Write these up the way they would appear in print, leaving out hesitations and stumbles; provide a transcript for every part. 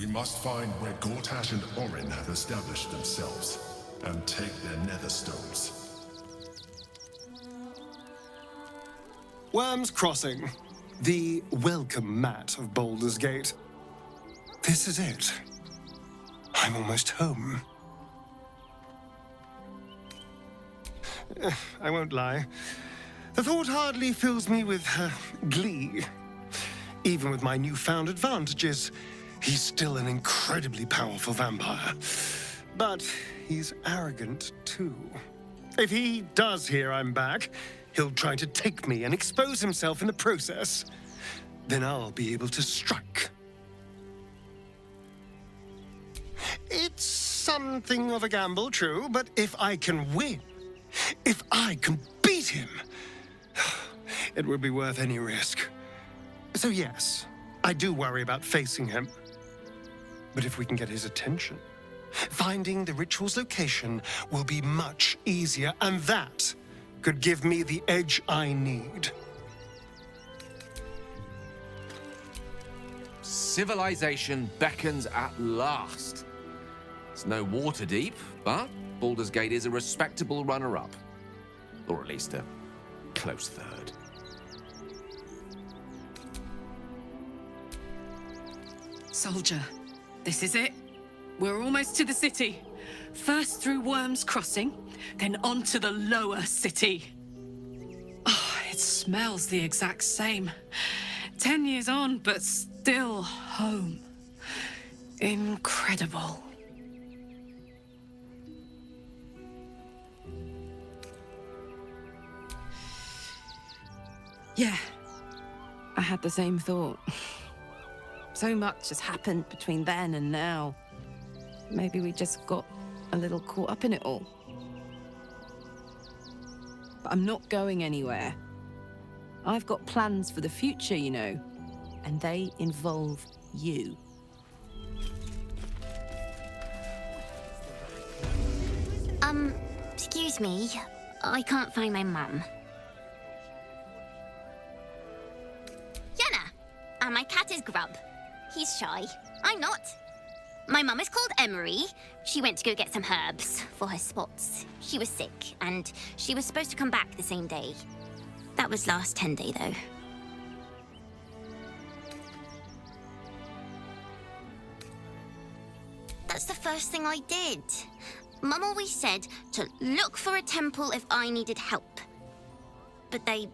We must find where Gortash and Orin have established themselves, and take their nether stones. Wyrm's Crossing, the welcome mat of Baldur's Gate. This is it. I'm almost home. I won't lie. The thought hardly fills me with glee. Even with my newfound advantages, he's still an incredibly powerful vampire. But he's arrogant, too. If he does hear I'm back, he'll try to take me and expose himself in the process. Then I'll be able to strike. It's something of a gamble, true, but if I can win, if I can beat him, it would be worth any risk. So yes, I do worry about facing him. But if we can get his attention, finding the ritual's location will be much easier, and that could give me the edge I need. Civilization beckons at last. It's no Waterdeep, but Baldur's Gate is a respectable runner-up. Or at least a close third. Soldier, this is it. We're almost to the city. First through Wyrm's Crossing, then on to the lower city. Oh, it smells the exact same. 10 years on, but still home. Incredible. Yeah, I had the same thought. So much has happened between then and now. Maybe we just got a little caught up in it all. But I'm not going anywhere. I've got plans for the future, you know, and they involve you. Excuse me. I can't find my mum. Yenna! And my cat is Grub. He's shy. I'm not. My mum is called Emery. She went to go get some herbs for her spots. She was sick, and she was supposed to come back the same day. That was last 10 day, though. That's the first thing I did. Mum always said to look for a temple if I needed help. But they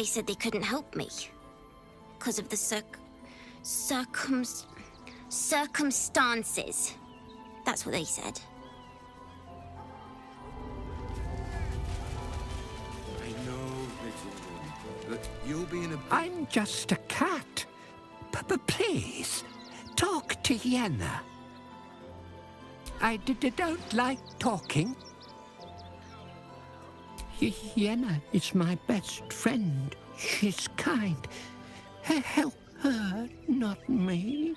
said they couldn't help me. Because of the circumstances. That's what they said. I know, but you'll be in a... I'm just a cat. Please, talk to Yenna. I don't like talking. Yenna is my best friend. She's kind. Help her, not me.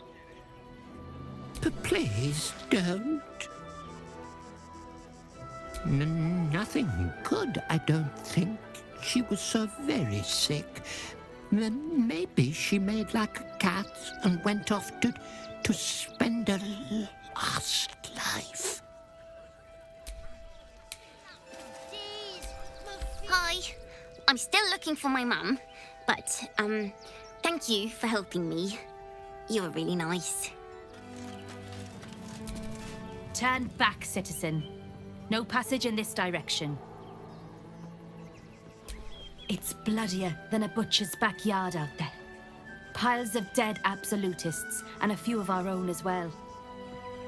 Please don't. Nothing good, I don't think. She was so very sick. Maybe she made like a cat and went off to spend her last life. Hi. I'm still looking for my mum, but, thank you for helping me. You were really nice. Turn back, citizen. No passage in this direction. It's bloodier than a butcher's backyard out there. Piles of dead absolutists, and a few of our own as well.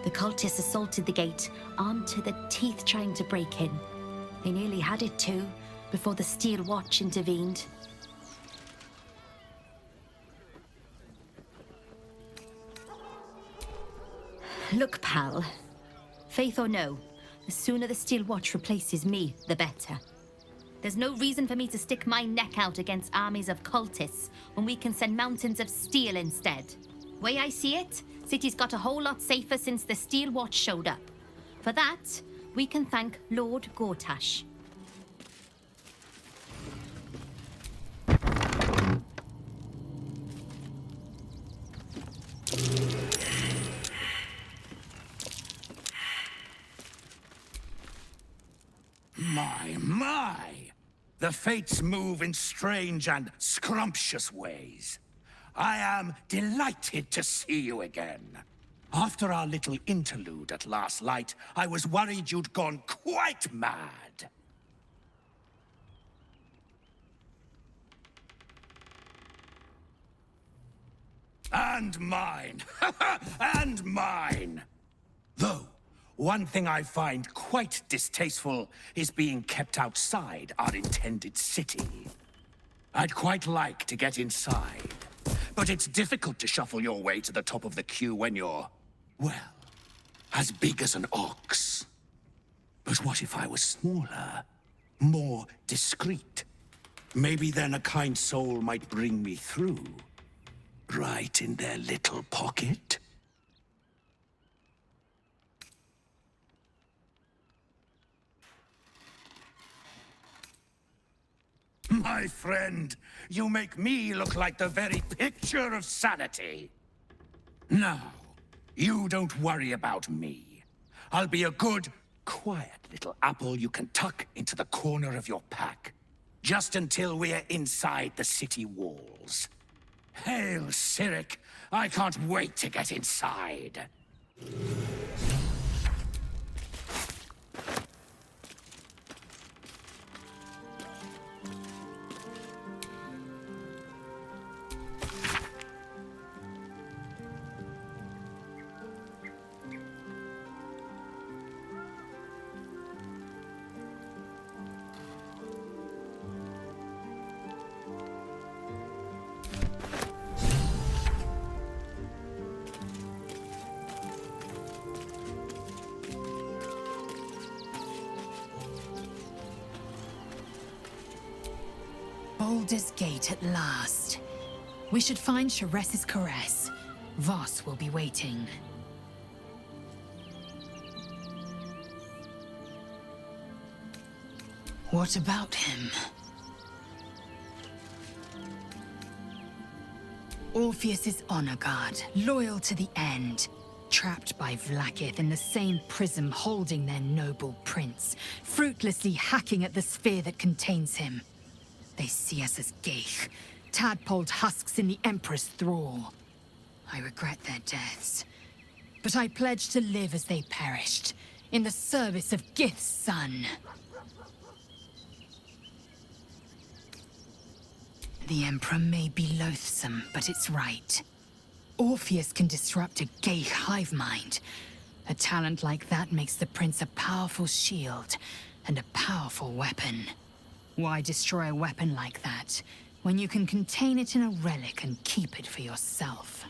The cultists assaulted the gate, armed to the teeth trying to break in. They nearly had it too, before the Steel Watch intervened. Look, pal. Faith or no, the sooner the Steel Watch replaces me, the better. There's no reason for me to stick my neck out against armies of cultists when we can send mountains of steel instead. Way I see it, city's got a whole lot safer since the Steel Watch showed up. For that, we can thank Lord Gortash. My! The fates move in strange and scrumptious ways. I am delighted to see you again. After our little interlude at last light, I was worried you'd gone quite mad. And mine! And mine! Though, one thing I find quite distasteful is being kept outside our intended city. I'd quite like to get inside, but it's difficult to shuffle your way to the top of the queue when you're, well, as big as an ox. But what if I was smaller, more discreet? Maybe then a kind soul might bring me through. Right in their little pocket. My friend, you make me look like the very picture of sanity. Now, you don't worry about me. I'll be a good, quiet little apple you can tuck into the corner of your pack. Just until we're inside the city walls. Hail, Cyric! I can't wait to get inside. Baldur's Gate at last. We should find Sharess's caress. Voss will be waiting. What about him? Orpheus's honor guard, loyal to the end. Trapped by Vlaakith in the same prism holding their noble prince, fruitlessly hacking at the sphere that contains him. They see us as Geich, tadpoled husks in the Emperor's thrall. I regret their deaths, but I pledge to live as they perished, in the service of Gith's son. The Emperor may be loathsome, but it's right. Orpheus can disrupt a Geich hive mind. A talent like that makes the Prince a powerful shield and a powerful weapon. Why destroy a weapon like that, when you can contain it in a relic and keep it for yourself?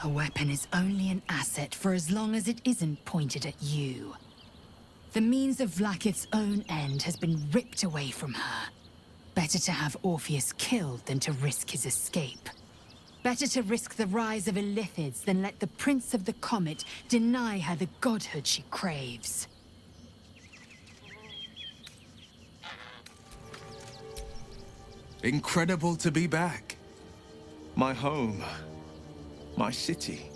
A weapon is only an asset for as long as it isn't pointed at you. The means of Vlaakith's own end has been ripped away from her. Better to have Orpheus killed than to risk his escape. Better to risk the rise of Illithids than let the Prince of the Comet deny her the godhood she craves. Incredible to be back. My home. My city.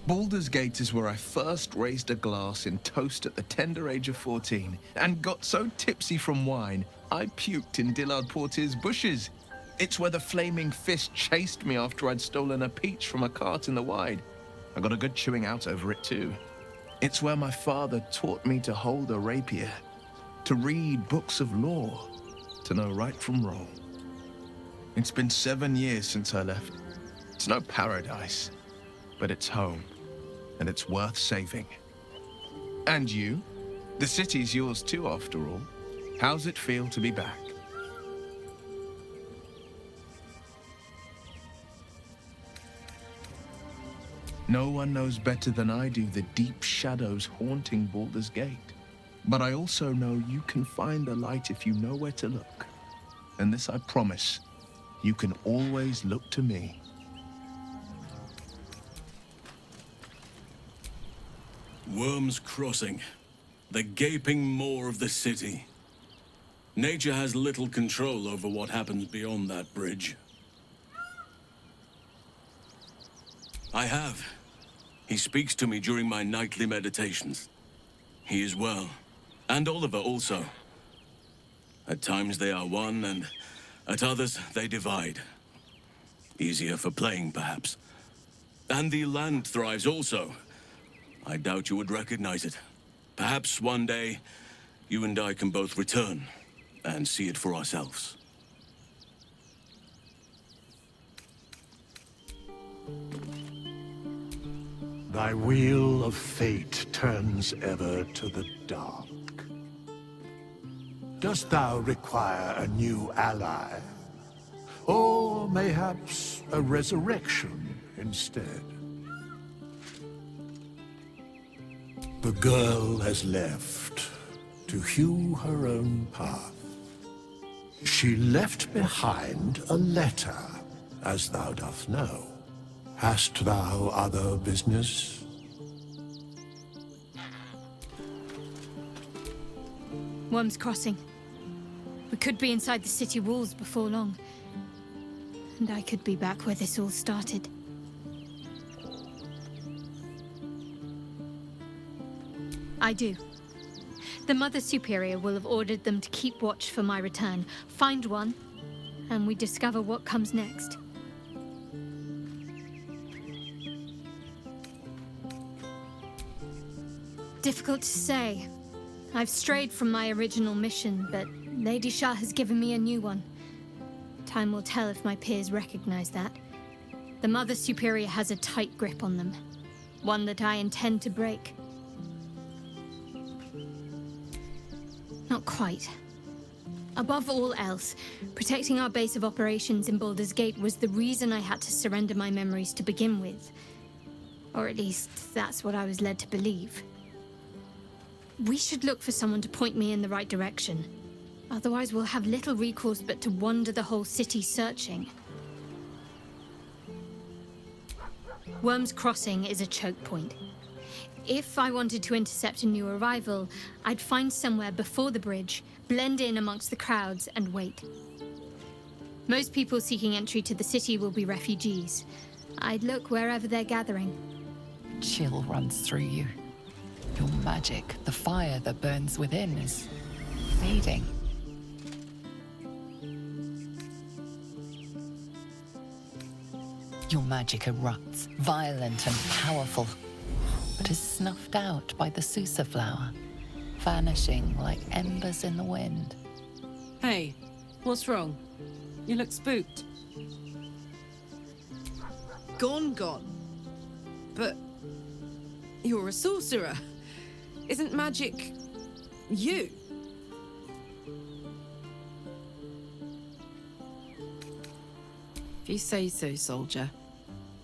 Baldur's Gate is where I first raised a glass in toast at the tender age of 14 and got so tipsy from wine, I puked in Dillard Portier's bushes. It's where the flaming fist chased me after I'd stolen a peach from a cart in the Wide. I got a good chewing out over it too. It's where my father taught me to hold a rapier, to read books of law, to know right from wrong. It's been 7 years since I left. It's no paradise, but it's home, and it's worth saving. And you? The city's yours too, after all. How's it feel to be back? No one knows better than I do the deep shadows haunting Baldur's Gate. But I also know you can find the light if you know where to look. And this I promise, you can always look to me. Wyrm's Crossing, the gaping maw of the city. Nature has little control over what happens beyond that bridge. I have. He speaks to me during my nightly meditations. He is well. And Oliver also. At times they are one, and at others they divide. Easier for playing, perhaps. And the land thrives also. I doubt you would recognize it. Perhaps one day, you and I can both return and see it for ourselves. Thy wheel of fate turns ever to the dark. Dost thou require a new ally? Or mayhaps a resurrection instead? The girl has left to hew her own path. She left behind a letter, as thou dost know. Hast thou other business? Wyrm's Crossing. We could be inside the city walls before long. And I could be back where this all started. I do. The Mother Superior will have ordered them to keep watch for my return. Find one, and we discover what comes next. Difficult to say. I've strayed from my original mission, but Lady Shah has given me a new one. Time will tell if my peers recognize that. The Mother Superior has a tight grip on them. One that I intend to break. Not quite. Above all else, protecting our base of operations in Baldur's Gate was the reason I had to surrender my memories to begin with. Or at least, that's what I was led to believe. We should look for someone to point me in the right direction. Otherwise, we'll have little recourse but to wander the whole city searching. Wyrm's Crossing is a choke point. If I wanted to intercept a new arrival, I'd find somewhere before the bridge, blend in amongst the crowds, and wait. Most people seeking entry to the city will be refugees. I'd look wherever they're gathering. Chill runs through you. Your magic, the fire that burns within, is fading. Your magic erupts, violent and powerful, but is snuffed out by the Susa flower, vanishing like embers in the wind. Hey, what's wrong? You look spooked. Gone. But you're a sorcerer. Isn't magic you? If you say so, soldier.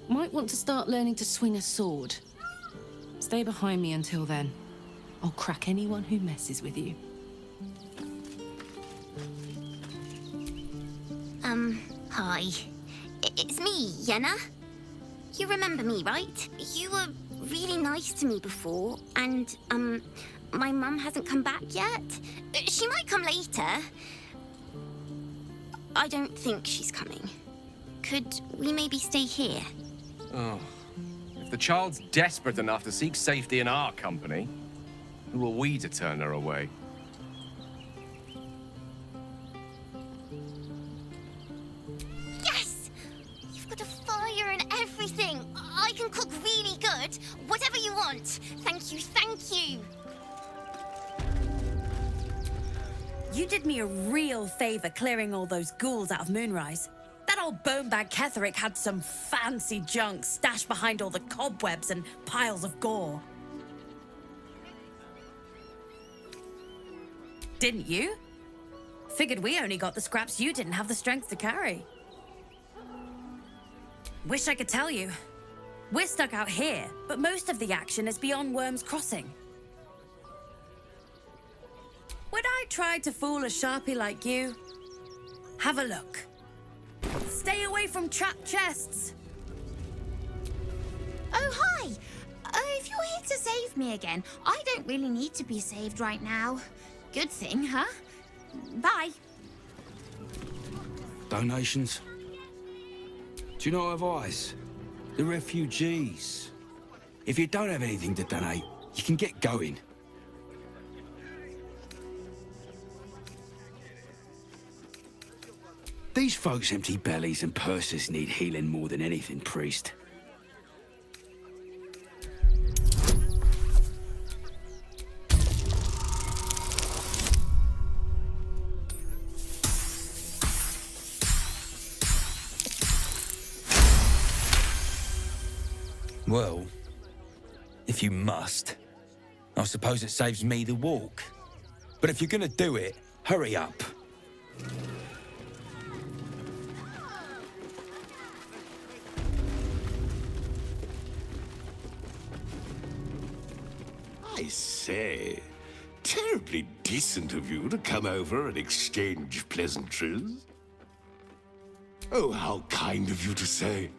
Might want to start learning to swing a sword. Stay behind me until then. I'll crack anyone who messes with you. Hi. It's me, Yenna. You remember me, right? You were really nice to me before, and, my mum hasn't come back yet. She might come later. I don't think she's coming. Could we maybe stay here? Oh. If the child's desperate enough to seek safety in our company, who are we to turn her away? Yes! You've got a fire and everything. I can cook really good. Whatever you want. Thank you, thank you. You did me a real favor clearing all those ghouls out of Moonrise. That old bonebag Ketherick had some fancy junk stashed behind all the cobwebs and piles of gore. Didn't you? Figured we only got the scraps you didn't have the strength to carry. Wish I could tell you. We're stuck out here, but most of the action is beyond Wyrm's Crossing. Would I try to fool a sharpie like you? Have a look. Stay away from trapped chests. Oh, hi! If you're here to save me again, I don't really need to be saved right now. Good thing, huh? Bye. Donations? Do you not have eyes? The refugees. If you don't have anything to donate, you can get going. These folks' empty bellies and purses need healing more than anything, priest. Well, if you must, I suppose it saves me the walk. But if you're gonna do it, hurry up. I say, terribly decent of you to come over and exchange pleasantries. Oh, how kind of you to say.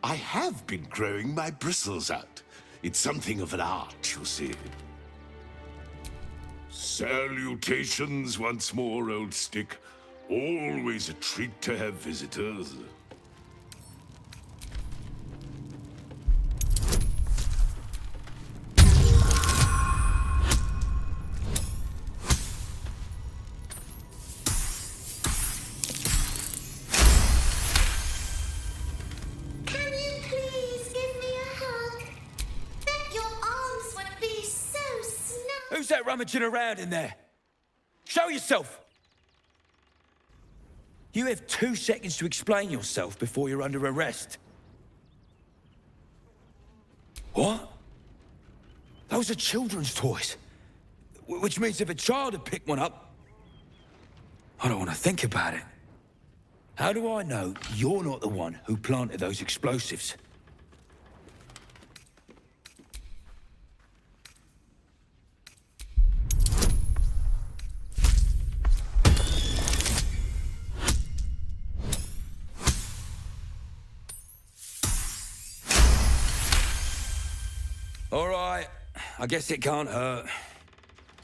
I have been growing my bristles out. It's something of an art, you see. Salutations once more, old stick. Always a treat to have visitors. Who's that rummaging around in there? Show yourself! You have 2 seconds to explain yourself before you're under arrest. What? Those are children's toys. Which means if a child had picked one up... I don't want to think about it. How do I know you're not the one who planted those explosives? All right, I guess it can't hurt.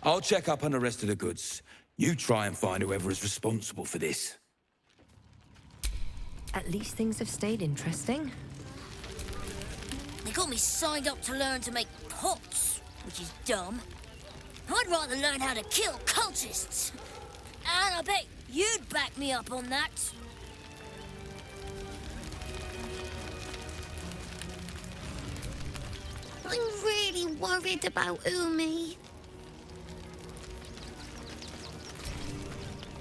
I'll check up on the rest of the goods. You try and find whoever is responsible for this. At least things have stayed interesting. They got me signed up to learn to make pots, which is dumb. I'd rather learn how to kill cultists. And I bet you'd back me up on that. I'm really worried about Umi.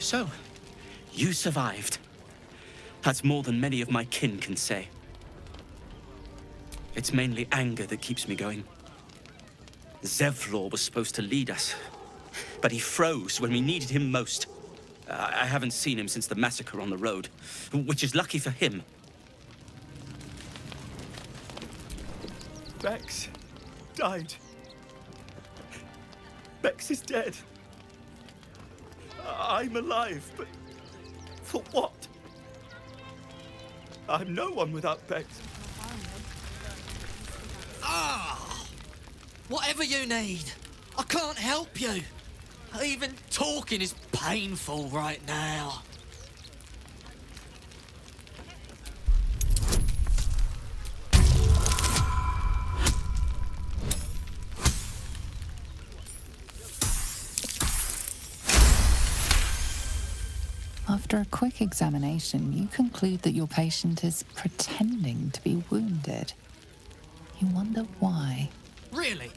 So, you survived. That's more than many of my kin can say. It's mainly anger that keeps me going. Zevlor was supposed to lead us, but he froze when we needed him most. I haven't seen him since the massacre on the road, which is lucky for him. Bex died. Bex is dead. I'm alive, but for what? I'm no one without Bex. Whatever you need. I can't help you. Even talking is painful right now. After a quick examination, you conclude that your patient is pretending to be wounded. You wonder why. Really?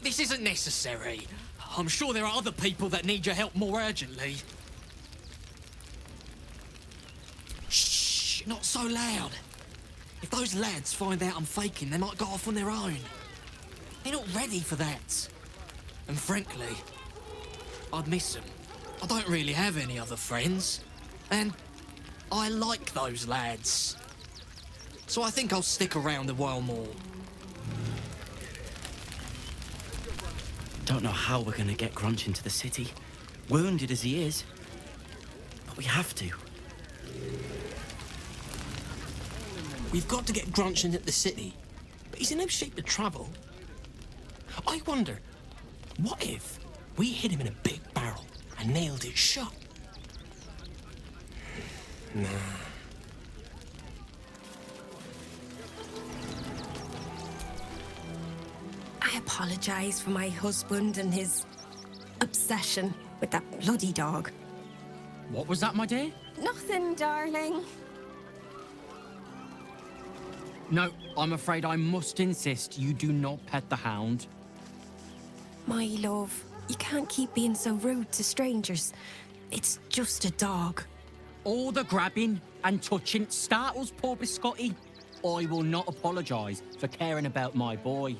This isn't necessary. I'm sure there are other people that need your help more urgently. Shh! Not so loud. If those lads find out I'm faking, they might go off on their own. They're not ready for that. And frankly, I'd miss them. I don't really have any other friends. And I like those lads. So I think I'll stick around a while more. Don't know how we're gonna get Grunch into the city, wounded as he is. But we have to. We've got to get Grunch into the city, but he's in no shape to travel. I wonder, what if we hid him in a big barrel and nailed it shut? Nah. apologize for my husband and his obsession with that bloody dog. What was that, my dear? Nothing, darling. No, I'm afraid I must insist you do not pet the hound. My love, you can't keep being so rude to strangers. It's just a dog. All the grabbing and touching startles poor Biscotti. I will not apologise for caring about my boy.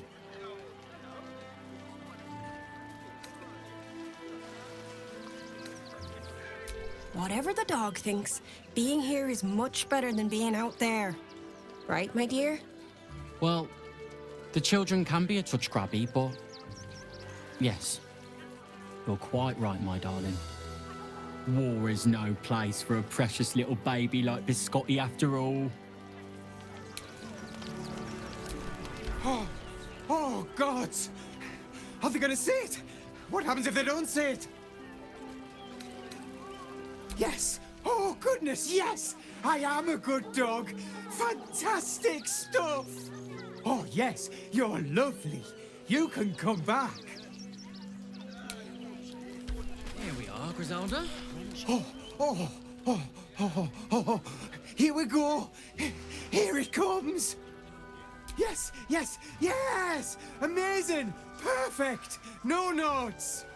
Whatever the dog thinks, being here is much better than being out there. Right, my dear? Well, the children can be a touch grabby, but... Yes, you're quite right, my darling. War is no place for a precious little baby like Biscotti after all. Oh, God! Are they gonna see it? What happens if they don't see it? Yes! Oh, goodness, yes! I am a good dog! Fantastic stuff! Oh, yes, you're lovely. You can come back. Here we are, Griselda. Oh. Here we go. Here it comes. Yes. Amazing. Perfect. No notes.